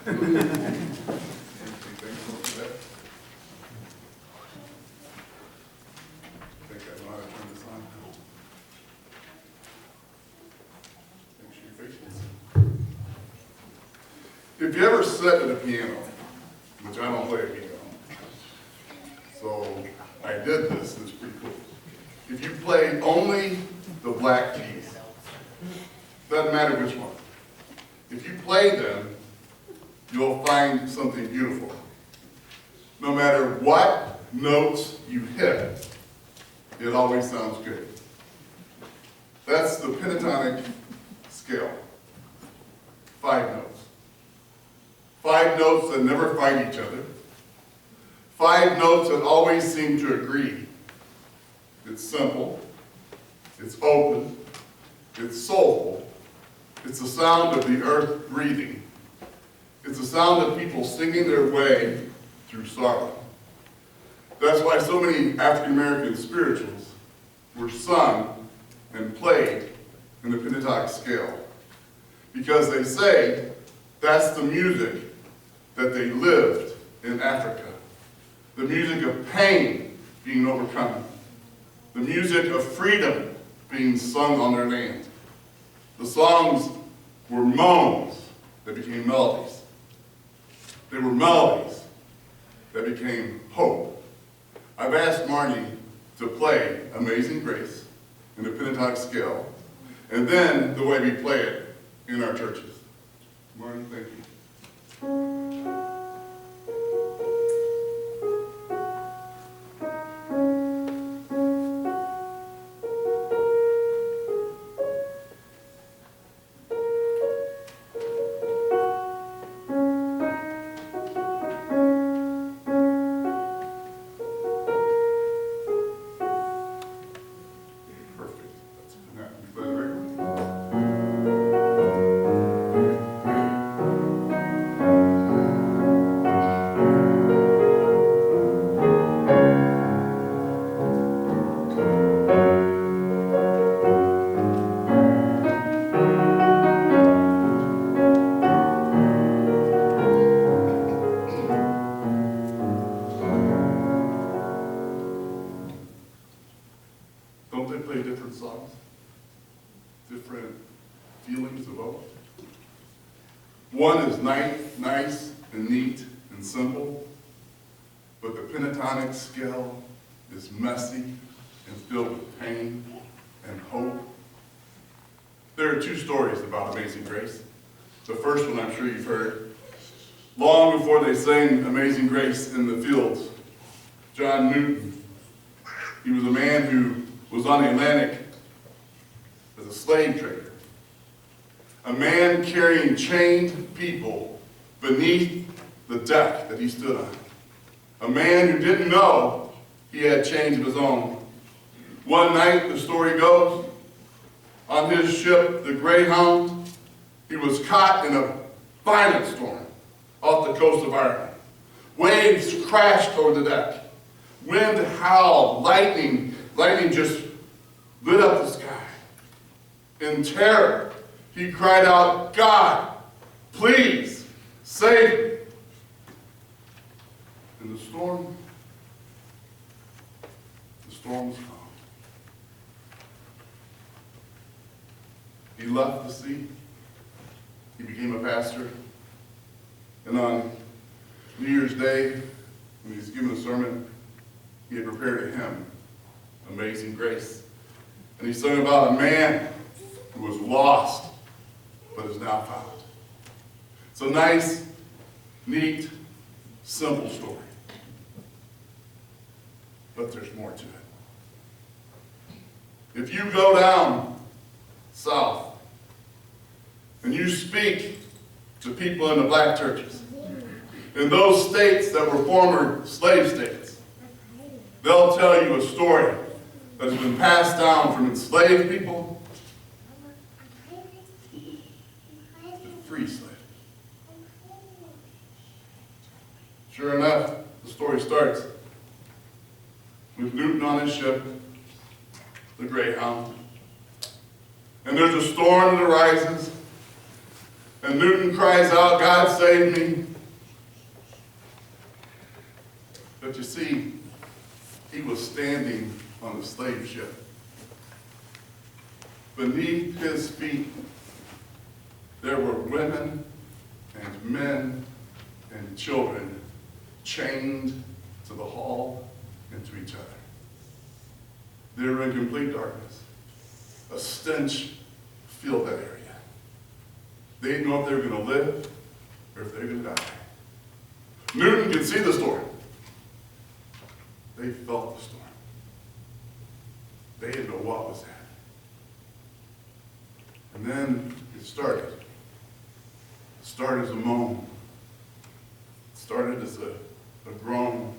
If you ever sit at a piano, which I don't play a piano, so I did this, it's pretty cool. If you play only the black keys, doesn't matter which one. If you play them, you'll find something beautiful. No matter what notes you hit, it always sounds good. That's the pentatonic scale. 5 notes. 5 notes that never fight each other. 5 notes that always seem to agree. It's simple. It's open. It's soulful. It's the sound of the earth breathing. It's the sound of people singing their way through sorrow. That's why so many African American spirituals were sung and played in the pentatonic scale. Because they say that's the music that they lived in Africa. The music of pain being overcome. The music of freedom being sung on their land. The songs were moans that became melodies. They were melodies that became hope. I've asked Marnie to play Amazing Grace in the pentatonic scale, and then the way we play it in our churches. Marnie, thank you. Don't they play different songs? Different feelings of both? One is nice and neat and simple, but the pentatonic scale is messy and filled with pain and hope. There are 2 stories about Amazing Grace. The first one I'm sure you've heard. Long before they sang Amazing Grace in the fields, John Newton, he was a man who was on the Atlantic as a slave trader. A man carrying chained people beneath the deck that he stood on. A man who didn't know he had chains of his own. One night, the story goes, on his ship, the Greyhound, he was caught in a violent storm off the coast of Ireland. Waves crashed over the deck. Wind howled, lightning just lit up the sky. In terror, he cried out, "God, please save me." And the storm was calm. He left the sea. He became a pastor. And on New Year's Day, when he was given a sermon, he had prepared a hymn, Amazing Grace. And he sung about a man who was lost, but is now found. It's a nice, neat, simple story. But there's more to it. If you go down south and you speak to people in the black churches, in those states that were former slave states, they'll tell you a story that has been passed down from enslaved people to free slaves. Sure enough, the story starts with Newton on his ship, the Greyhound. And there's a storm that arises, And Newton cries out, God save me. But you see, he was standing on the slave ship. Beneath his feet, there were women and men and children chained to the hull and to each other. They were in complete darkness. A stench filled that area. They didn't know if they were going to live or if they were going to die. Newton could see the storm. They felt the storm. They didn't know what was happening. And then it started. It started as a moan. It started as a groan.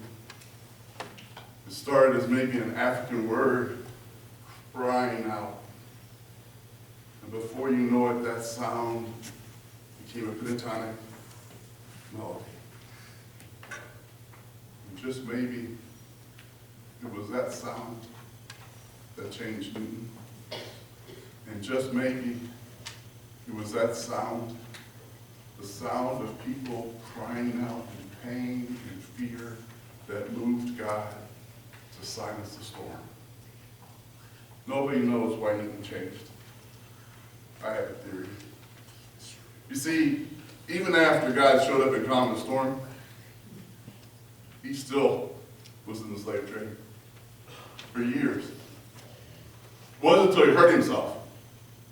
It started as maybe an African word crying out. And before you know it, that sound became a pentatonic melody. And just maybe it was that sound that changed Newton. And just maybe it was that sound, the sound of people crying out in pain and fear that moved God to silence the storm. Nobody knows why Newton changed. I have a theory. You see, even after God showed up and calmed the storm, he still was in the slave trade for years. It wasn't until he hurt himself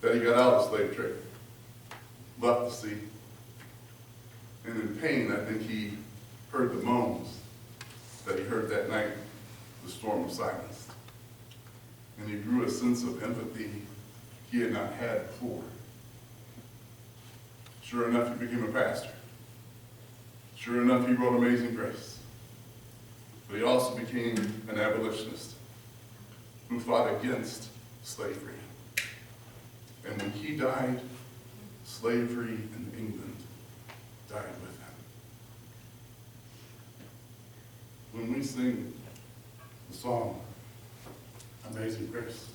that he got out of the slave trade, left the sea. And in pain, I think he heard the moans that he heard that night. The storm was silenced. And he grew a sense of empathy he had not had before. Sure enough, he became a pastor. Sure enough, he wrote Amazing Grace. But he also became an abolitionist who fought against slavery. And when he died, slavery in England died with him. When we sing the song, Amazing Grace,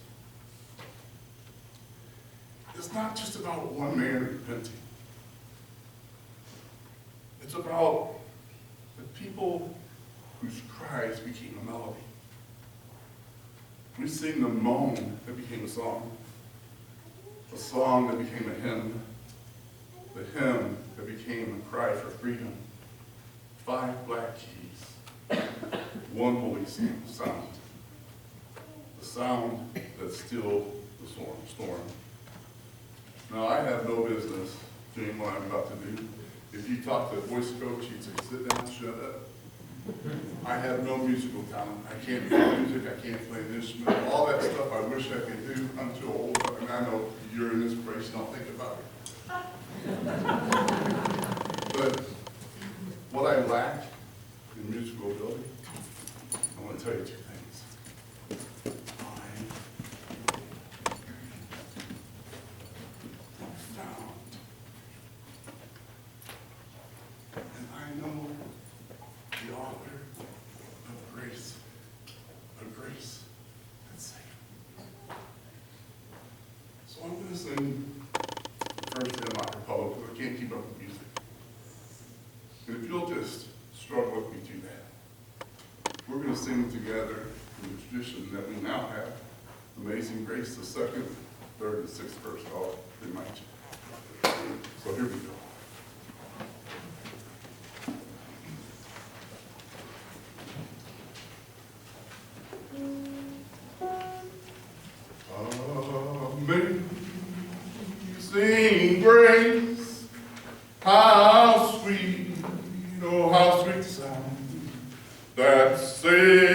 it's not just about one man repenting. It's about the people whose cries became a melody. We sing the moan that became a song that became a hymn, the hymn that became a cry for freedom. 5 black keys, 1 holy sound, the sound that stilled the storm. Now, I have no business doing what I'm about to do. If you talk to a voice coach, he'd say, sit down, shut up. I have no musical talent. I can't play music, I can't play an instrument. All that stuff I wish I could do. I'm too old, and I know you're an inspiration. I'll think about it. But what I lack in musical ability, I want to tell you 2 things. I know the author of grace that saved. So I'm going to sing the first hymn a cappella because I can't keep up with music. And if you'll just struggle with me through that, we're going to sing together in the tradition that we now have, Amazing Grace, the 2nd, 3rd, and 6th verse. I'll remind you. So here we go. Amazing grace, how sweet, oh how sweet the sound that saved